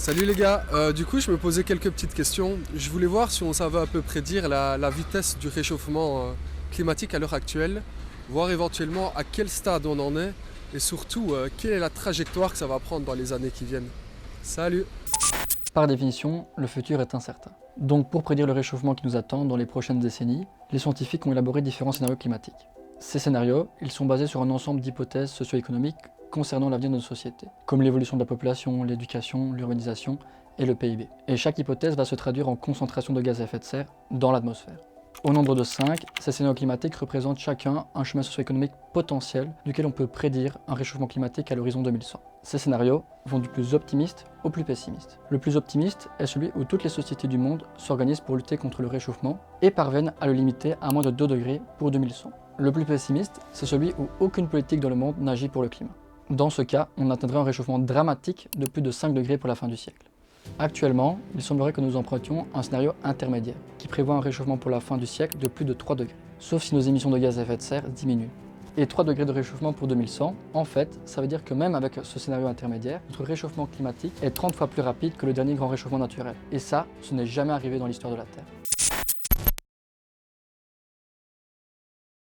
Salut les gars, du coup je me posais quelques petites questions. Je voulais voir si on savait à peu prédire la vitesse du réchauffement climatique à l'heure actuelle, voir éventuellement à quel stade on en est et surtout quelle est la trajectoire que ça va prendre dans les années qui viennent. Salut! Par définition, le futur est incertain. Donc pour prédire le réchauffement qui nous attend dans les prochaines décennies, les scientifiques ont élaboré différents scénarios climatiques. Ces scénarios, ils sont basés sur un ensemble d'hypothèses socio-économiques concernant l'avenir de nos sociétés, comme l'évolution de la population, l'éducation, l'urbanisation et le PIB. Et chaque hypothèse va se traduire en concentration de gaz à effet de serre dans l'atmosphère. Au nombre de 5, ces scénarios climatiques représentent chacun un chemin socio-économique potentiel duquel on peut prédire un réchauffement climatique à l'horizon 2100. Ces scénarios vont du plus optimiste au plus pessimiste. Le plus optimiste est celui où toutes les sociétés du monde s'organisent pour lutter contre le réchauffement et parviennent à le limiter à moins de 2 degrés pour 2100. Le plus pessimiste, c'est celui où aucune politique dans le monde n'agit pour le climat. Dans ce cas, on atteindrait un réchauffement dramatique de plus de 5 degrés pour la fin du siècle. Actuellement, il semblerait que nous empruntions un scénario intermédiaire, qui prévoit un réchauffement pour la fin du siècle de plus de 3 degrés, sauf si nos émissions de gaz à effet de serre diminuent. Et 3 degrés de réchauffement pour 2100, en fait, ça veut dire que même avec ce scénario intermédiaire, notre réchauffement climatique est 30 fois plus rapide que le dernier grand réchauffement naturel. Et ça, ce n'est jamais arrivé dans l'histoire de la Terre.